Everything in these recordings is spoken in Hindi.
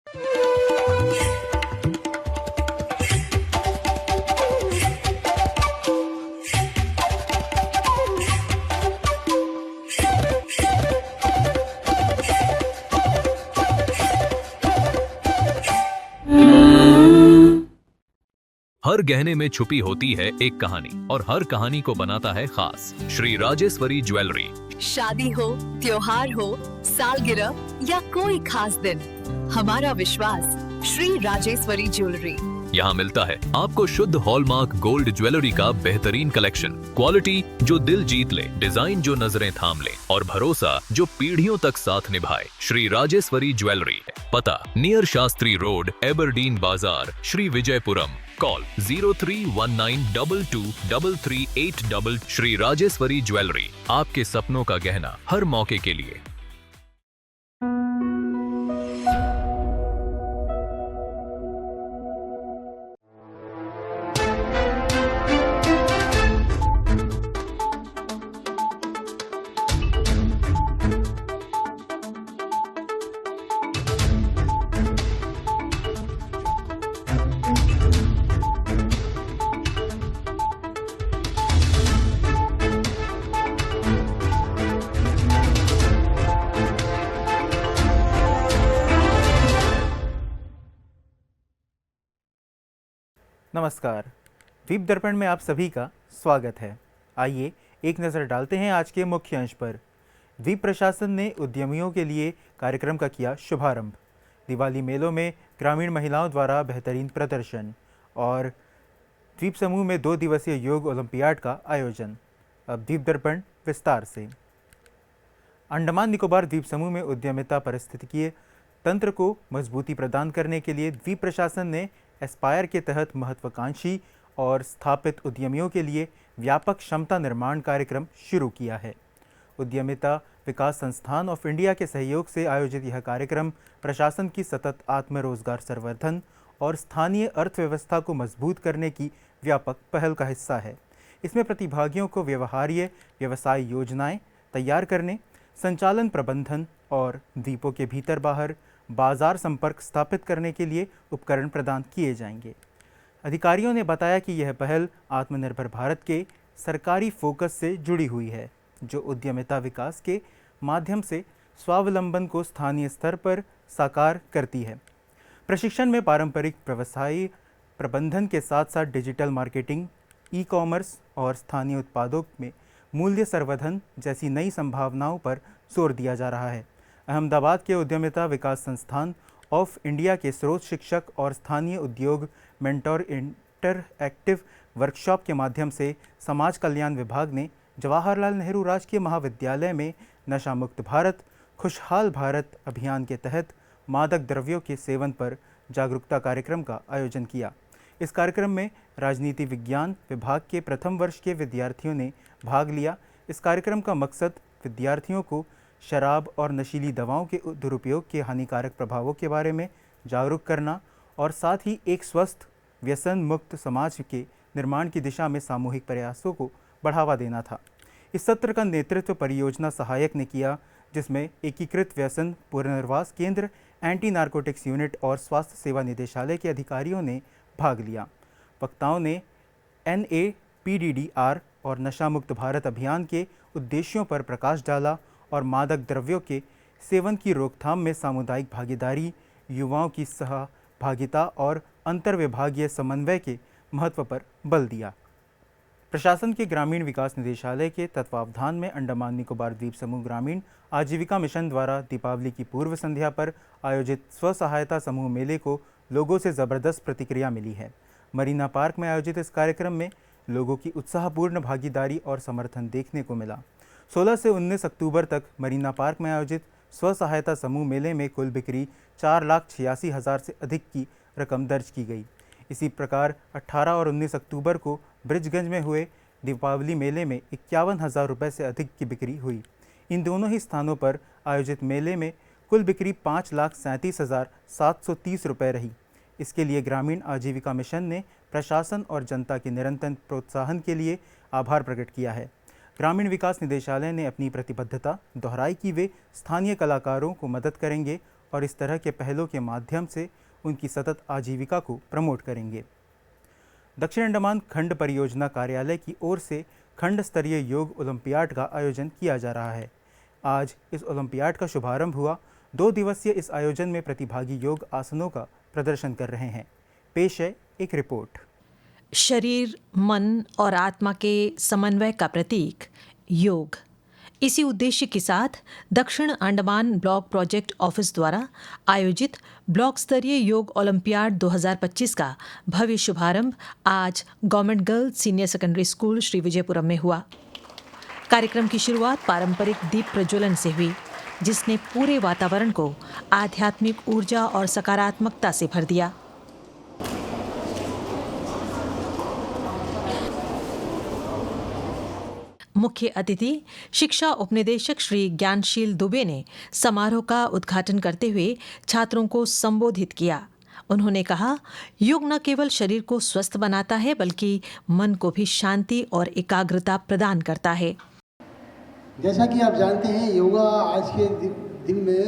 हर गहने में छुपी होती है एक कहानी और हर कहानी को बनाता है खास। श्री राजेश्वरी ज्वेलरी। शादी हो, त्योहार हो, सालगिरह या कोई खास दिन, हमारा विश्वास श्री राजेश्वरी ज्वेलरी। यहाँ मिलता है आपको शुद्ध हॉलमार्क गोल्ड ज्वेलरी का बेहतरीन कलेक्शन, क्वालिटी जो दिल जीत ले, डिजाइन जो नजरें थाम ले और भरोसा जो पीढ़ियों तक साथ निभाए। श्री राजेश्वरी ज्वेलरी, पता नियर शास्त्री रोड, एबरडीन बाजार, श्री विजयपुरम। कॉल 0319223338। श्री राजेश्वरी ज्वेलरी, आपके सपनों का गहना हर मौके के लिए। नमस्कार, द्वीप दर्पण में आप सभी का स्वागत है। आइए एक नज़र डालते हैं आज के मुख्य अंश पर। द्वीप प्रशासन ने उद्यमियों के लिए कार्यक्रम का किया शुभारंभ। दिवाली मेलों में ग्रामीण महिलाओं द्वारा बेहतरीन प्रदर्शन और द्वीप समूह में 2 दिवसीय योग ओलंपियाड का आयोजन। अब द्वीप दर्पण विस्तार से। अंडमान निकोबार द्वीप समूह में उद्यमिता पारिस्थितिकीय तंत्र को मजबूती प्रदान करने के लिए द्वीप प्रशासन ने एस्पायर के तहत महत्वाकांक्षी और स्थापित उद्यमियों के लिए व्यापक क्षमता निर्माण कार्यक्रम शुरू किया है। उद्यमिता विकास संस्थान ऑफ इंडिया के सहयोग से आयोजित यह कार्यक्रम प्रशासन की सतत आत्मरोजगार संवर्धन और स्थानीय अर्थव्यवस्था को मजबूत करने की व्यापक पहल का हिस्सा है। इसमें प्रतिभागियों को व्यवहार्य व्यवसाय योजनाएं तैयार करने, संचालन प्रबंधन और द्वीपों के भीतर बाहर बाजार संपर्क स्थापित करने के लिए उपकरण प्रदान किए जाएंगे। अधिकारियों ने बताया कि यह पहल आत्मनिर्भर भारत के सरकारी फोकस से जुड़ी हुई है, जो उद्यमिता विकास के माध्यम से स्वावलंबन को स्थानीय स्तर पर साकार करती है। प्रशिक्षण में पारंपरिक व्यवसायी प्रबंधन के साथ साथ डिजिटल मार्केटिंग, ई-कॉमर्स और स्थानीय उत्पादों में मूल्य संवर्धन जैसी नई संभावनाओं पर जोर दिया जा रहा है। अहमदाबाद के उद्यमिता विकास संस्थान ऑफ इंडिया के स्रोत शिक्षक और स्थानीय उद्योग मेंटोर इंटरएक्टिव वर्कशॉप के माध्यम से समाज कल्याण विभाग ने जवाहरलाल नेहरू राजकीय महाविद्यालय में नशा मुक्त भारत खुशहाल भारत अभियान के तहत मादक द्रव्यों के सेवन पर जागरूकता कार्यक्रम का आयोजन किया। इस कार्यक्रम में राजनीति विज्ञान विभाग के प्रथम वर्ष के विद्यार्थियों ने भाग लिया। इस कार्यक्रम का मकसद विद्यार्थियों को शराब और नशीली दवाओं के दुरुपयोग के हानिकारक प्रभावों के बारे में जागरूक करना और साथ ही एक स्वस्थ व्यसन मुक्त समाज के निर्माण की दिशा में सामूहिक प्रयासों को बढ़ावा देना था। इस सत्र का नेतृत्व परियोजना सहायक ने किया, जिसमें एकीकृत व्यसन पुनर्वास केंद्र, एंटी नारकोटिक्स यूनिट और स्वास्थ्य सेवा निदेशालय के अधिकारियों ने भाग लिया। वक्ताओं ने NAPDDR और नशा मुक्त भारत अभियान के उद्देश्यों पर प्रकाश डाला और मादक द्रव्यों के सेवन की रोकथाम में सामुदायिक भागीदारी, युवाओं की सहभागिता और अंतर्विभागीय समन्वय के महत्व पर बल दिया। प्रशासन के ग्रामीण विकास निदेशालय के तत्वावधान में अंडमान निकोबार द्वीप समूह ग्रामीण आजीविका मिशन द्वारा दीपावली की पूर्व संध्या पर आयोजित स्व सहायता समूह मेले को लोगों से ज़बरदस्त प्रतिक्रिया मिली है। मरीना पार्क में आयोजित इस कार्यक्रम में लोगों की उत्साहपूर्ण भागीदारी और समर्थन देखने को मिला। 16 से 19 अक्टूबर तक मरीना पार्क में आयोजित स्व सहायता समूह मेले में कुल बिक्री 4,86,000 से अधिक की रकम दर्ज की गई। इसी प्रकार 18 और 19 अक्टूबर को ब्रिजगंज में हुए दीपावली मेले में 51,000 रुपये से अधिक की बिक्री हुई। इन दोनों ही स्थानों पर आयोजित मेले में कुल बिक्री 5,37,730 रुपये रही। इसके लिए ग्रामीण आजीविका मिशन ने प्रशासन और जनता के निरंतर प्रोत्साहन के लिए आभार प्रकट किया है। ग्रामीण विकास निदेशालय ने अपनी प्रतिबद्धता दोहराई कि वे स्थानीय कलाकारों को मदद करेंगे और इस तरह के पहलों के माध्यम से उनकी सतत आजीविका को प्रमोट करेंगे। दक्षिण अंडमान खंड परियोजना कार्यालय की ओर से खंड स्तरीय योग ओलंपियाड का आयोजन किया जा रहा है। आज इस ओलंपियाड का शुभारंभ हुआ। 2 दिवसीय इस आयोजन में प्रतिभागी योग आसनों का प्रदर्शन कर रहे हैं। पेश है एक रिपोर्ट। शरीर, मन और आत्मा के समन्वय का प्रतीक योग। इसी उद्देश्य के साथ दक्षिण अंडमान ब्लॉक प्रोजेक्ट ऑफिस द्वारा आयोजित ब्लॉक स्तरीय योग ओलंपियाड 2025 का भव्य शुभारंभ आज government girls senior secondary school Shri Vijayapuram में हुआ। कार्यक्रम की शुरुआत पारंपरिक दीप प्रज्वलन से हुई, जिसने पूरे वातावरण को आध्यात्मिक ऊर्जा और सकारात्मकता से भर दिया। मुख्य अतिथि शिक्षा उपनिदेशक श्री ज्ञानशील दुबे ने समारोह का उद्घाटन करते हुए छात्रों को संबोधित किया। उन्होंने कहा, योग न केवल शरीर को स्वस्थ बनाता है बल्कि मन को भी शांति और एकाग्रता प्रदान करता है। जैसा कि आप जानते हैं, योगा आज के दिन में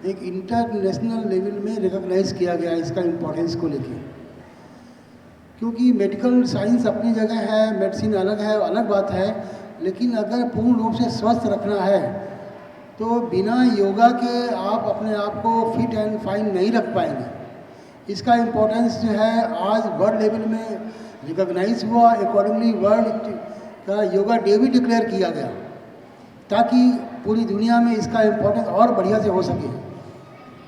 एक इंटरनेशनल लेवल में रिकॉग्नाइज किया गया है इसका इम्पोर्टेंस को लेकर, क्योंकि मेडिकल साइंस अपनी जगह है, मेडिसिन अलग है, अलग बात है, लेकिन अगर पूर्ण रूप से स्वस्थ रखना है तो बिना योगा के आप अपने आप को फिट एंड फाइन नहीं रख पाएंगे। इसका इम्पोर्टेंस जो है आज वर्ल्ड लेवल में रिकॉग्नाइज हुआ। अकॉर्डिंगली वर्ल्ड का योगा डे भी डिक्लेयर किया गया ताकि पूरी दुनिया में इसका इम्पोर्टेंस और बढ़िया से हो सके।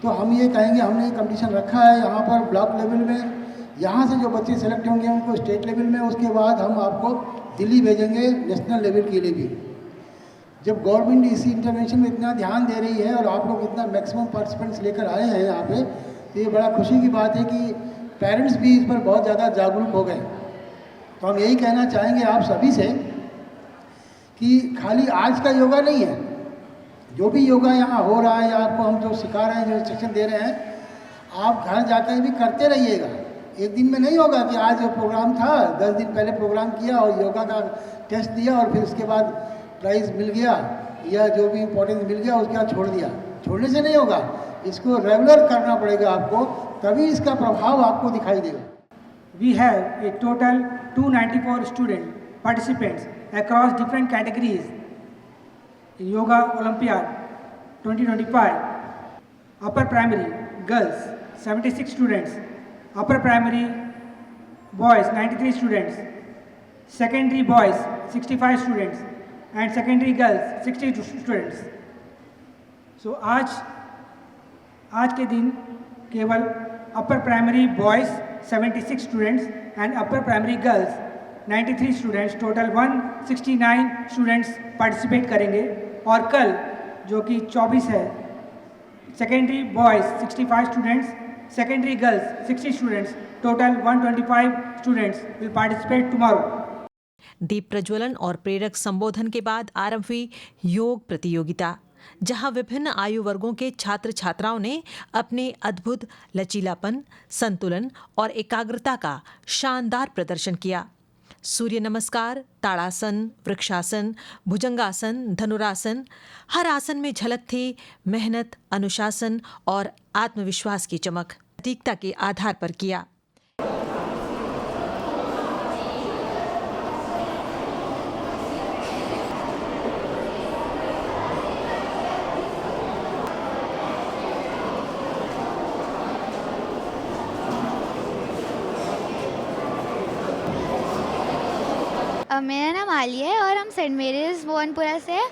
तो हम ये कहेंगे, हमने ये कंपटीशन रखा है यहाँ पर ब्लॉक लेवल में। यहाँ से जो बच्चे सेलेक्ट होंगे उनको स्टेट लेवल में, उसके बाद हम आपको दिल्ली भेजेंगे नेशनल लेवल के लिए भी। जब गवर्नमेंट इसी इंटरवेंशन में इतना ध्यान दे रही है और आप लोग इतना मैक्सिमम पार्टिसिपेंट्स लेकर आए हैं यहाँ पे, तो ये बड़ा खुशी की बात है कि पेरेंट्स भी इस पर बहुत ज़्यादा जागरूक हो गए। तो हम यही कहना चाहेंगे आप सभी से कि खाली आज का योगा नहीं है, जो भी योगा यहाँ हो रहा है या आपको हम जो सिखा रहे हैं, जो इंस्ट्रक्शन दे रहे हैं, आप घर जाकर भी करते रहिएगा। एक दिन में नहीं होगा कि आज जो प्रोग्राम था 10 दिन पहले प्रोग्राम किया और योगा का टेस्ट दिया और फिर उसके बाद प्राइज़ मिल गया या जो भी इम्पोर्टेंस मिल गया उसके बाद छोड़ दिया। छोड़ने से नहीं होगा, इसको रेगुलर करना पड़ेगा आपको, तभी इसका प्रभाव आपको दिखाई देगा। We have a total 294 student participants across different categories in Yoga Olympiad 2025. Upper primary girls 76 students, upper primary boys 93 students, secondary boys 65 students and secondary girls 62 students. So आज के दिन केवल upper primary boys 76 students and upper primary girls 93 students, total 169 students participate करेंगे। और कल जो कि 24 है, secondary boys 65 students, secondary girls 60 students, total 125 students will participate tomorrow. दीप प्रज्वलन और प्रेरक संबोधन के बाद आरंभ हुई योग प्रतियोगिता, जहां विभिन्न आयु वर्गों के छात्र छात्राओं ने अपने अद्भुत लचीलापन, संतुलन और एकाग्रता का शानदार प्रदर्शन किया। सूर्य नमस्कार, ताड़ासन, वृक्षासन, भुजंगासन, धनुरासन, हर आसन में झलक थी मेहनत, अनुशासन और आत्मविश्वास की चमक। सटीकता के आधार पर किया। मेरा नाम आलिया है और हम सेंट मेरीज भुवनपुरा से हैं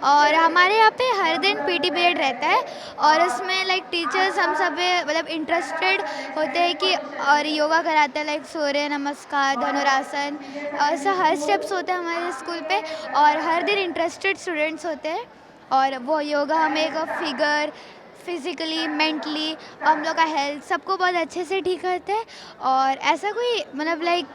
और हमारे यहाँ पे हर दिन पीटी पीरियड रहता है और उसमें टीचर्स हम सब मतलब इंटरेस्टेड होते हैं कि और योगा कराते हैं, सूर्य नमस्कार, धनुरासन, ऐसा हर स्टेप्स होते हैं हमारे स्कूल पे और हर दिन इंटरेस्टेड स्टूडेंट्स होते हैं और वो योगा हमें एक फिगर फिज़िकली, मेंटली, हम लोग का हेल्थ सबको बहुत अच्छे से ठीक करते हैं और ऐसा कोई मतलब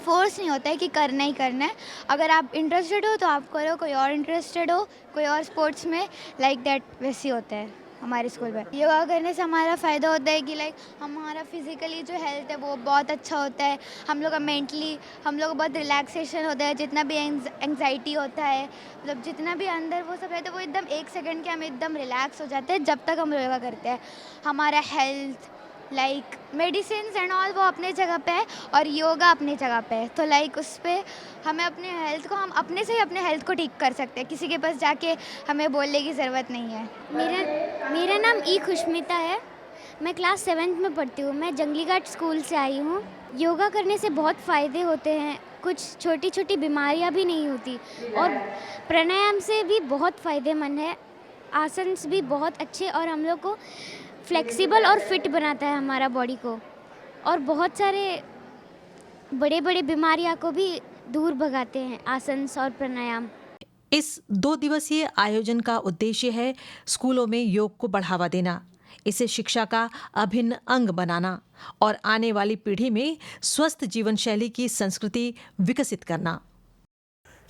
फोर्स नहीं होता है कि करना ही करना है। अगर आप इंटरेस्टेड हो तो आप करो, कोई और इंटरेस्टेड हो कोई और स्पोर्ट्स में दैट वैसे होता है। हमारे स्कूल में। योगा करने से हमारा फ़ायदा होता है कि लाइक हमारा फिज़िकली जो हेल्थ है वो बहुत अच्छा होता है, हम लोग का मेंटली हम लोग को बहुत रिलैक्सेशन होता है, जितना भी एंग्जाइटी होता है, मतलब जितना भी अंदर वो सब रहता है वो एकदम 1 सेकंड के हम एकदम रिलैक्स हो जाते हैं जब तक हम योगा करते हैं। हमारा health like medicine and all वो अपने जगह पे है और योगा अपनी जगह पे है, तो लाइक उस पर हमें अपने हेल्थ को हम अपने से ही अपने हेल्थ को ठीक कर सकते हैं, किसी के पास जाके हमें बोलने की ज़रूरत नहीं है। मेरा नाम ई खुशमिता है, मैं क्लास 7th में पढ़ती हूँ, मैं जंगली घाट स्कूल से आई हूँ। योगा करने से बहुत फ़ायदे होते हैं, कुछ छोटी छोटी बीमारियाँ भी नहीं होती और प्राणायाम से भी बहुत फ़ायदेमंद है। आसन भी बहुत अच्छे और हम लोग को फ्लेक्सिबल और फिट बनाता है हमारा बॉडी को, और बहुत सारे बड़े बड़े बीमारियाँ को भी दूर भगाते हैं आसन और प्राणायाम। इस 2 दिवसीय आयोजन का उद्देश्य है स्कूलों में योग को बढ़ावा देना, इसे शिक्षा का अभिन्न अंग बनाना और आने वाली पीढ़ी में स्वस्थ जीवन शैली की संस्कृति विकसित करना।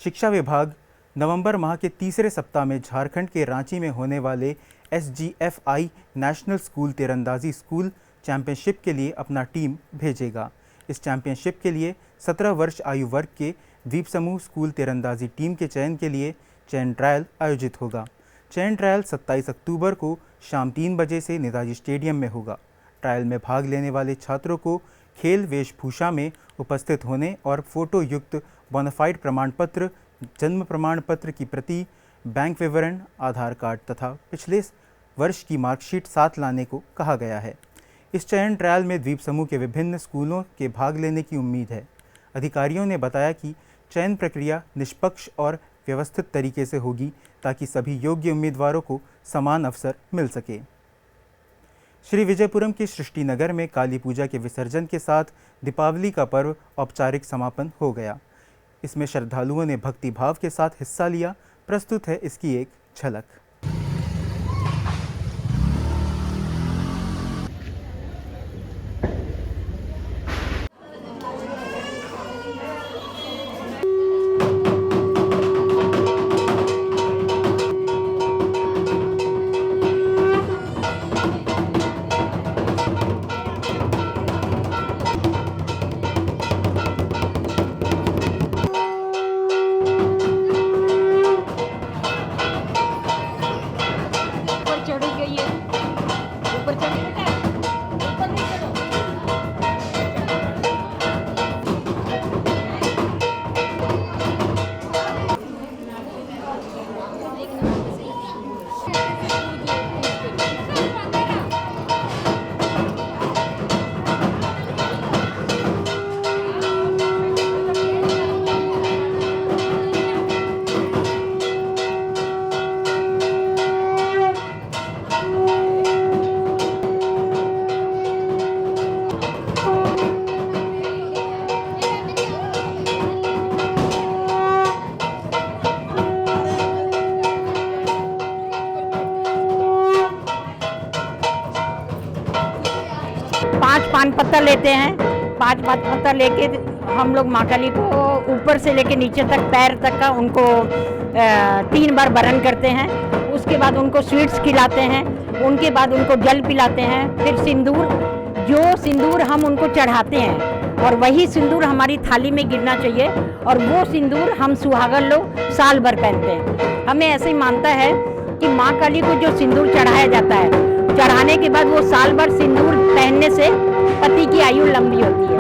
शिक्षा विभाग नवंबर माह के तीसरे सप्ताह में झारखंड के रांची में होने वाले SGFI नेशनल स्कूल तीरंदाजी स्कूल चैंपियनशिप के लिए अपना टीम भेजेगा। इस चैंपियनशिप के लिए 17 वर्ष आयु वर्ग के द्वीप समूह स्कूल तीरंदाजी टीम के चयन के लिए चयन ट्रायल आयोजित होगा। चयन ट्रायल 27 अक्टूबर को शाम 3 बजे से नेताजी स्टेडियम में होगा। ट्रायल में भाग लेने वाले छात्रों को खेल वेशभूषा में उपस्थित होने और फोटो युक्त बोनाफाइड प्रमाण पत्र, जन्म प्रमाण पत्र की प्रति, बैंक विवरण, आधार कार्ड तथा पिछले वर्ष की मार्कशीट साथ लाने को कहा गया है। इस चयन ट्रायल में द्वीप समूह के विभिन्न स्कूलों के भाग लेने की उम्मीद है। अधिकारियों ने बताया कि चयन प्रक्रिया निष्पक्ष और व्यवस्थित तरीके से होगी ताकि सभी योग्य उम्मीदवारों को समान अवसर मिल सके। श्री विजयपुरम के सृष्टि नगर में काली पूजा के विसर्जन के साथ दीपावली का पर्व औपचारिक समापन हो गया। इसमें श्रद्धालुओं ने भक्ति भाव के साथ हिस्सा लिया। प्रस्तुत है इसकी एक झलक। पान पत्ता लेते हैं, 5 पत्ता लेके हम लोग माँ काली को ऊपर से लेके नीचे तक पैर तक का उनको 3 बार बरन करते हैं। उसके बाद उनको स्वीट्स खिलाते हैं, उनके बाद उनको जल पिलाते हैं। फिर सिंदूर, जो सिंदूर हम उनको चढ़ाते हैं और वही सिंदूर हमारी थाली में गिरना चाहिए और वो सिंदूर हम सुहागन लोग साल भर पहनते हैं। हमें ऐसे ही मानता है कि माँ काली को जो सिंदूर चढ़ाया जाता है, चढ़ाने के बाद वो साल भर सिंदूर पहनने से पति की आयु लंबी होती है।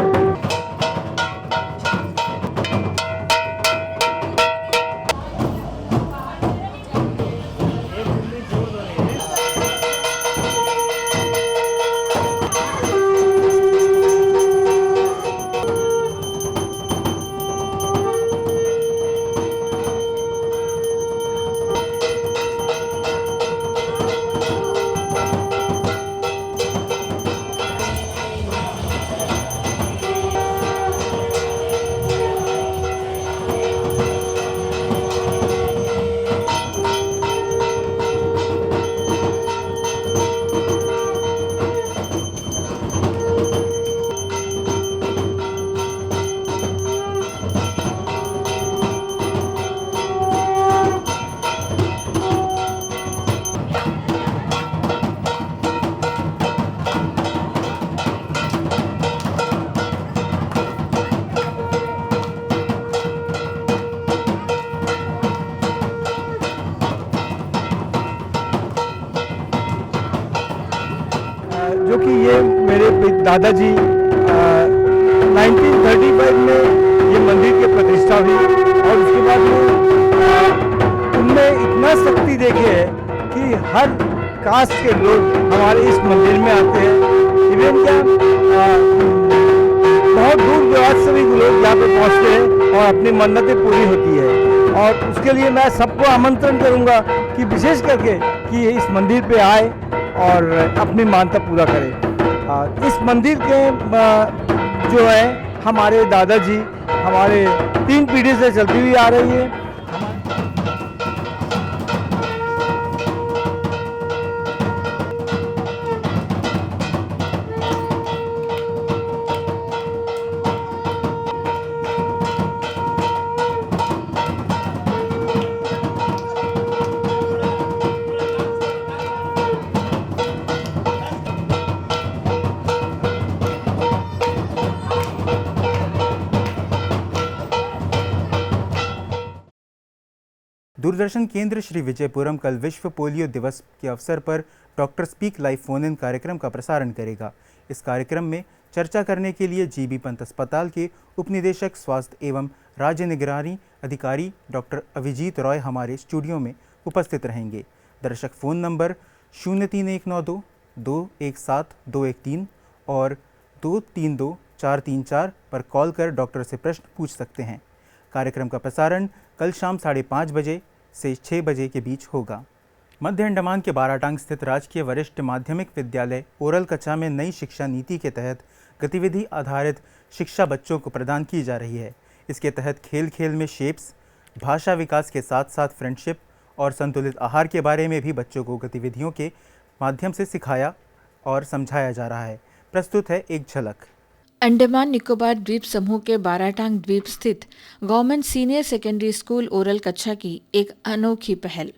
जो कि ये मेरे दादाजी 1935 में ये मंदिर की प्रतिष्ठा हुई और उसके बाद में उनमें इतना शक्ति देखे है कि हर कास्ट के लोग हमारे इस मंदिर में आते हैं। इवन क्या बहुत दूर दराज से भी लोग यहाँ पे पहुँचते हैं और अपनी मन्नतें पूरी होती है। और उसके लिए मैं सबको आमंत्रण करूँगा कि विशेष करके कि इस मंदिर पे आए और अपनी मान्यता पूरा करें। इस मंदिर के जो है हमारे दादाजी हमारे 3 पीढ़ी से चलती हुई आ रही है। दूरदर्शन केंद्र श्री विजयपुरम कल विश्व पोलियो दिवस के अवसर पर doctor speak live phone in कार्यक्रम का प्रसारण करेगा। इस कार्यक्रम में चर्चा करने के लिए जीबी पंत अस्पताल के उपनिदेशक स्वास्थ्य एवं राज्य निगरानी अधिकारी डॉक्टर अभिजीत रॉय हमारे स्टूडियो में उपस्थित रहेंगे। दर्शक फ़ोन नंबर 03192 217 213 और 232 434 पर कॉल कर डॉक्टर से प्रश्न पूछ सकते हैं। कार्यक्रम का प्रसारण कल शाम 5:30 बजे से 6 बजे के बीच होगा। मध्य अंडमान के बाराटांग स्थित राजकीय वरिष्ठ माध्यमिक विद्यालय ओरल कच्चा में नई शिक्षा नीति के तहत गतिविधि आधारित शिक्षा बच्चों को प्रदान की जा रही है। इसके तहत खेल खेल में शेप्स, भाषा विकास के साथ साथ फ्रेंडशिप और संतुलित आहार के बारे में भी बच्चों को गतिविधियों के माध्यम से सिखाया और समझाया जा रहा है। प्रस्तुत है एक झलक। अंडमान निकोबार द्वीप समूह के बाराटांग द्वीप स्थित government senior secondary school oral कच्चा की एक अनोखी पहल।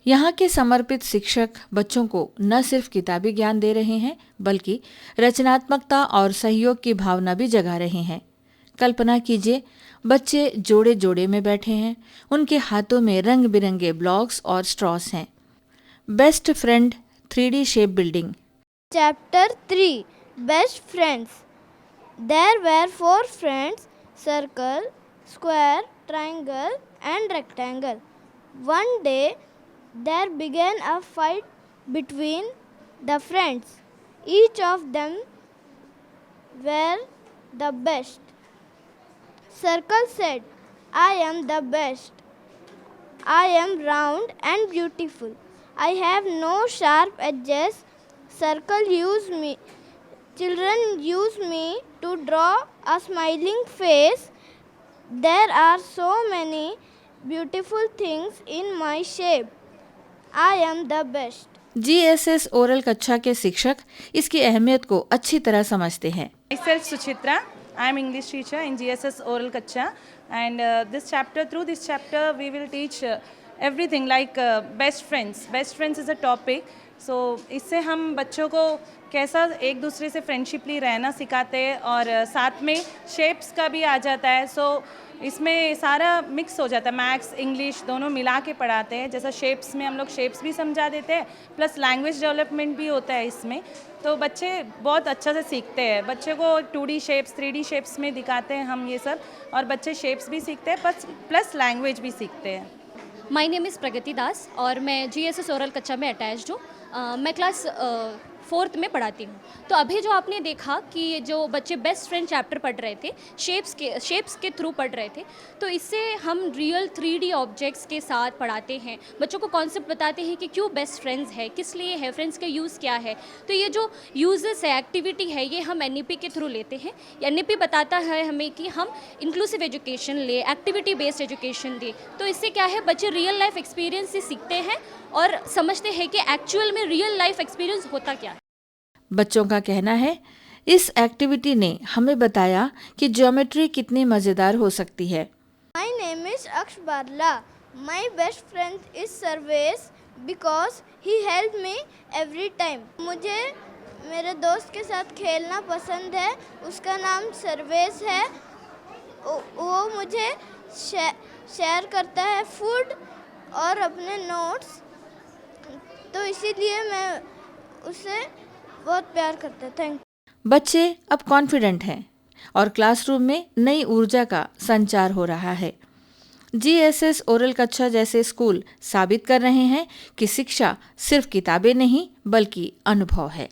यहाँ के समर्पित शिक्षक बच्चों को न सिर्फ किताबी ज्ञान दे रहे हैं बल्कि रचनात्मकता और सहयोग की भावना भी जगा रहे हैं। कल्पना कीजिए, बच्चे जोड़े जोड़े में बैठे हैं, उनके हाथों में रंग बिरंगे ब्लॉक्स और स्ट्रॉस हैं। Best friend 3D shape building. Chapter 3 Best Friends. There were 4 friends: circle, square, triangle, and rectangle. One day, there began a fight between the friends. Each of them were the best. Circle said, "I am the best. I am round and beautiful. I have no sharp edges. Circle use me. Children use me to draw a smiling face. There are so many beautiful things in my shape. I am the best." GSS oral कच्चा के शिक्षक इसकी अहमियत को अच्छी तरह समझते हैं। Myself Suchitra. I am English teacher in GSS Oral Kaccha, and through this chapter we will teach everything like best friends. Best friends is a topic. So इससे हम बच्चों को कैसा एक दूसरे से फ्रेंडशिपली रहना सिखाते हैं और साथ में शेप्स का भी आ जाता है। सो इसमें सारा मिक्स हो जाता है, मैथ्स इंग्लिश दोनों मिला के पढ़ाते हैं। जैसा शेप्स में हम लोग शेप्स भी समझा देते हैं, प्लस लैंग्वेज डेवलपमेंट भी होता है इसमें। तो बच्चे बहुत अच्छा से सीखते हैं। बच्चे को 2D शेप्स 3D शेप्स में दिखाते हैं हम ये सब, और बच्चे शेप्स भी सीखते हैं प्लस लैंग्वेज भी सीखते हैं। माय नेम इज़ प्रगति दास और मैं GSS ओरल कच्चा में अटैच्ड हूँ। मैं क्लास 4th में पढ़ाती हूँ। तो अभी जो आपने देखा कि जो बच्चे बेस्ट फ्रेंड चैप्टर पढ़ रहे थे, शेप्स के थ्रू पढ़ रहे थे, तो इससे हम रियल 3D ऑब्जेक्ट्स के साथ पढ़ाते हैं। बच्चों को कॉन्सेप्ट बताते हैं कि क्यों बेस्ट फ्रेंड्स है, किस लिए है, फ्रेंड्स का यूज़ क्या है। तो ये जो यूजेस है, एक्टिविटी है, ये हम NEP के थ्रू लेते हैं। NEP बताता है हमें कि हम इंक्लूसिव एजुकेशन ले, एक्टिविटी बेस्ड एजुकेशन दें। तो इससे क्या है, बच्चे रियल लाइफ एक्सपीरियंस से सीखते हैं और समझते हैं कि एक्चुअल में रियल लाइफ एक्सपीरियंस होता क्या है। बच्चों का कहना है, इस एक्टिविटी ने हमें बताया कि ज्योमेट्री कितनी मज़ेदार हो सकती है। My name is Aksh Barla. My best friend is Sarvesh because he helped me every time. मुझे मेरे दोस्त के साथ खेलना पसंद है। उसका नाम सर्वेश है। वो मुझे शेयर करता है फूड और अपने नोट्स। तो इसीलिए मैं उसे बहुत प्यार करते हैं। थैंक बच्चे अब कॉन्फिडेंट हैं और क्लासरूम में नई ऊर्जा का संचार हो रहा है। जीएसएस ओरल कक्षा जैसे स्कूल साबित कर रहे हैं कि शिक्षा सिर्फ किताबें नहीं बल्कि अनुभव है।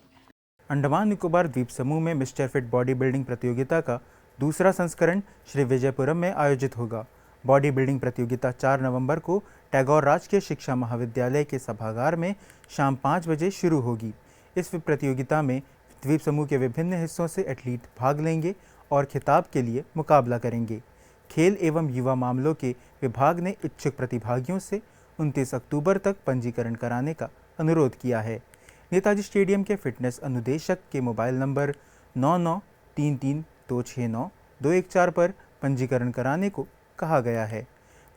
अंडमान निकोबार द्वीप समूह में मिस्टर फिट बॉडी बिल्डिंग प्रतियोगिता का दूसरा संस्करण श्री विजयपुरम में आयोजित होगा। बॉडी बिल्डिंग प्रतियोगिता 4 नवंबर को टैगोर राजकीय शिक्षा महाविद्यालय के सभागार में शाम 5 बजे शुरू होगी। इस प्रतियोगिता में द्वीप समूह के विभिन्न हिस्सों से एथलीट भाग लेंगे और खिताब के लिए मुकाबला करेंगे। खेल एवं युवा मामलों के विभाग ने इच्छुक प्रतिभागियों से 29 अक्टूबर तक पंजीकरण कराने का अनुरोध किया है। नेताजी स्टेडियम के फिटनेस अनुदेशक के मोबाइल नंबर 9933269214 पर पंजीकरण कराने को कहा गया है।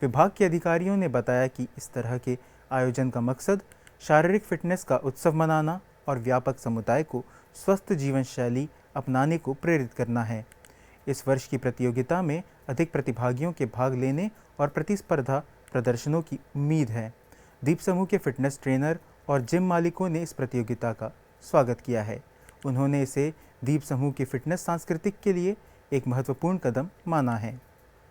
विभाग के अधिकारियों ने बताया कि इस तरह के आयोजन का मकसद शारीरिक फिटनेस का उत्सव मनाना और व्यापक समुदाय को स्वस्थ जीवन शैली अपनाने को प्रेरित करना है। इस वर्ष की प्रतियोगिता में अधिक प्रतिभागियों के भाग लेने और प्रतिस्पर्धा प्रदर्शनों की उम्मीद है। द्वीप समूह के फिटनेस ट्रेनर और जिम मालिकों ने इस प्रतियोगिता का स्वागत किया है। उन्होंने इसे द्वीप समूह की फिटनेस सांस्कृतिक के लिए एक महत्वपूर्ण कदम माना है।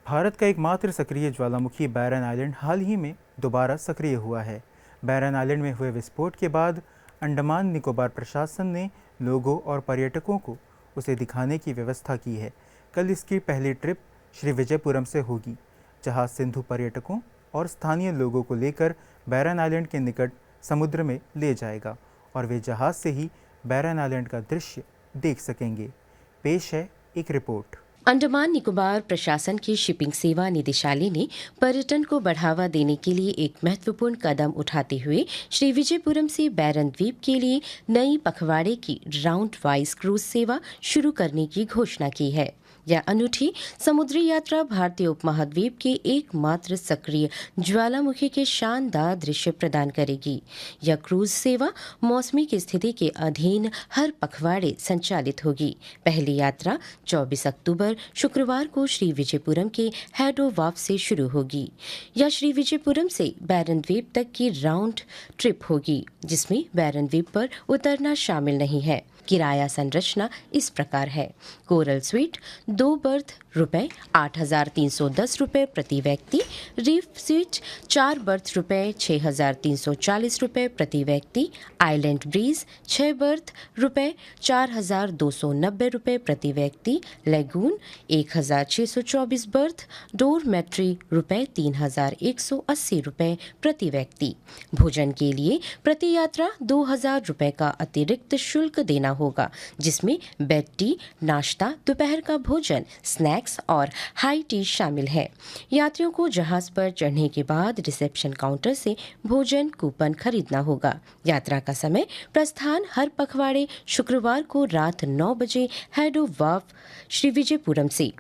भारत का एकमात्र सक्रिय ज्वालामुखी बैरन आइलैंड हाल ही में दोबारा सक्रिय हुआ है। बैरन आइलैंड में हुए विस्फोट के बाद अंडमान निकोबार प्रशासन ने लोगों और पर्यटकों को उसे दिखाने की व्यवस्था की है। कल इसकी पहली ट्रिप श्री विजयपुरम से होगी, जहां सिंधु पर्यटकों और स्थानीय लोगों को लेकर बैरन आइलैंड के निकट समुद्र में ले जाएगा और वे जहाज से ही बैरन आइलैंड का दृश्य देख सकेंगे। पेश है एक रिपोर्ट। अंडमान निकोबार प्रशासन की शिपिंग सेवा निदेशालय ने पर्यटन को बढ़ावा देने के लिए एक महत्वपूर्ण कदम उठाते हुए श्री विजयपुरम से बैरन द्वीप के लिए नई पखवाड़े की राउंड वाइज क्रूज सेवा शुरू करने की घोषणा की है। यह अनूठी समुद्री यात्रा भारतीय उपमहाद्वीप के एकमात्र सक्रिय ज्वालामुखी के शानदार दृश्य प्रदान करेगी। यह क्रूज सेवा मौसमी की स्थिति के अधीन हर पखवाड़े संचालित होगी। पहली यात्रा 24 अक्टूबर शुक्रवार को श्री विजयपुरम के हैडो वाफ से शुरू होगी। यह श्री विजयपुरम से बैरन द्वीप तक की राउंड ट्रिप होगी, जिसमें बैरन द्वीप पर उतरना शामिल नहीं है। किराया संरचना इस प्रकार है। कोरल स्वीट 2 बर्थ रुपए 8,310 रुपए प्रति व्यक्ति, रीफ स्वीट 4 बर्थ रुपए 6,340 रुपए प्रति व्यक्ति, आइलैंड ब्रीज 6 बर्थ रुपए 4,290 रुपए प्रति व्यक्ति, लेगून 1,624 बर्थ, डोरमेट्री रुपए 3,180 रुपए प्रति व्यक्ति। भोजन के लिए प्रति यात्रा 2,000 रुपए का अतिरिक्त शुल्क देना होगा, जिसमें बेड टी, नाश्ता, दोपहर का भोजन, स्नैक्स और हाई टी शामिल है। यात्रियों को जहाज पर चढ़ने के बाद रिसेप्शन काउंटर से भोजन कूपन खरीदना होगा। यात्रा का समय प्रस्थान हर पखवाड़े शुक्रवार को रात 9 बजे हैडो वाफ श्री विजयपुरम से।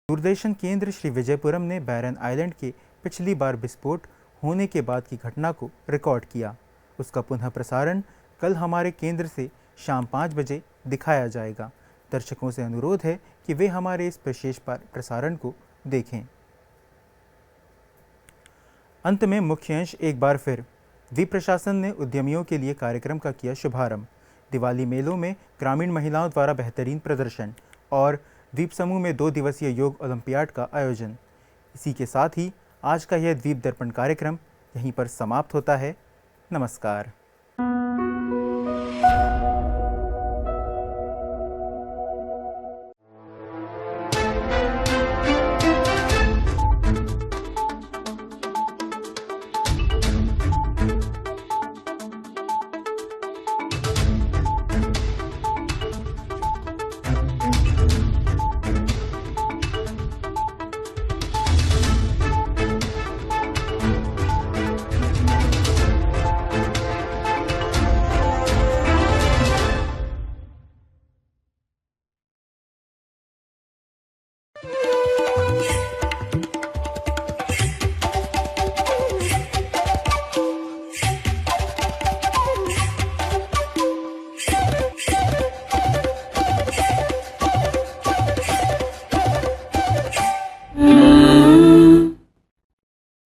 दूरदर्शन केंद्र श्री विजयपुरम ने बैरन आइलैंड के पिछली बार विस्फोट होने के बाद की घटना को रिकॉर्ड किया। उसका पुनः प्रसारण कल हमारे केंद्र से शाम 5 बजे दिखाया जाएगा। दर्शकों से अनुरोध है कि वे हमारे इस विशेष प्रसारण को देखें। अंत में मुख्य अंश एक बार फिर। द्वीप प्रशासन ने उद्यमियों के लिए कार्यक्रम का किया शुभारंभ। दिवाली मेलों में ग्रामीण महिलाओं द्वारा बेहतरीन प्रदर्शन और द्वीप समूह में 2 दिवसीय योग ओलंपियाड का आयोजन। इसी के साथ ही आज का यह द्वीप दर्पण कार्यक्रम यहीं पर समाप्त होता है। नमस्कार।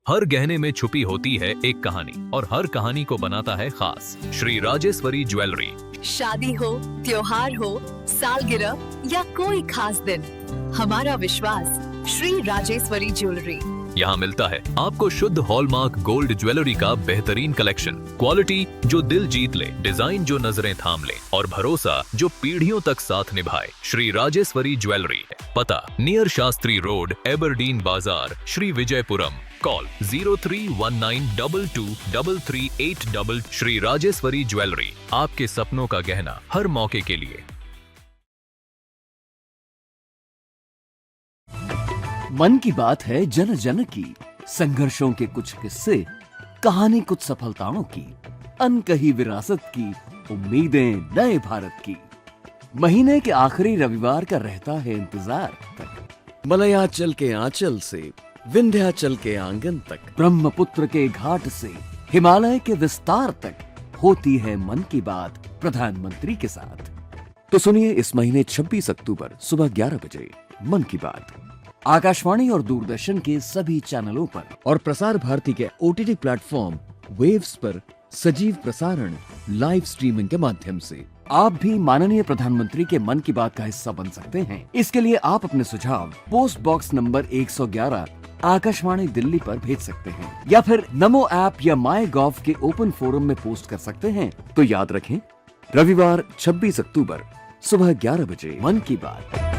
हर गहने में छुपी होती है एक कहानी और हर कहानी को बनाता है खास। श्री राजेश्वरी ज्वेलरी। शादी हो, त्योहार हो, सालगिरह या कोई खास दिन, हमारा विश्वास श्री राजेश्वरी ज्वेलरी। यहाँ मिलता है आपको शुद्ध हॉलमार्क गोल्ड ज्वेलरी का बेहतरीन कलेक्शन, क्वालिटी जो दिल जीत ले, डिजाइन जो नजरें थाम ले और भरोसा जो पीढ़ियों तक साथ निभाए। श्री राजेश्वरी ज्वेलरी। पता नियर शास्त्री रोड, एबरडीन बाजार, श्री विजयपुरम। कॉल 0319223338। श्री राजेश्वरी ज्वेलरी, आपके सपनों का गहना हर मौके के लिए। मन की बात है जन जन की, संघर्षों के कुछ किस्से, कहानी कुछ सफलताओं की, अनकही विरासत की, उम्मीदें नए भारत की। महीने के आखिरी रविवार का रहता है इंतजार तक। मलयाचल के आंचल से विंध्याचल के आंगन तक, ब्रह्मपुत्र के घाट से हिमालय के विस्तार तक होती है मन की बात प्रधानमंत्री के साथ। तो सुनिए इस महीने 26 अक्टूबर सुबह 11 बजे मन की बात आकाशवाणी और दूरदर्शन के सभी चैनलों पर और प्रसार भारती के OTT प्लेटफॉर्म वेव्स पर सजीव प्रसारण लाइव स्ट्रीमिंग के माध्यम से। आप भी माननीय प्रधानमंत्री के मन की बात का हिस्सा बन सकते हैं। इसके लिए आप अपने सुझाव post box number 111 Akashvani Delhi पर भेज सकते हैं या फिर नमो ऐप या MyGov के ओपन फोरम में पोस्ट कर सकते हैं। तो याद रखें, रविवार 26 अक्टूबर सुबह 11 बजे मन की बात।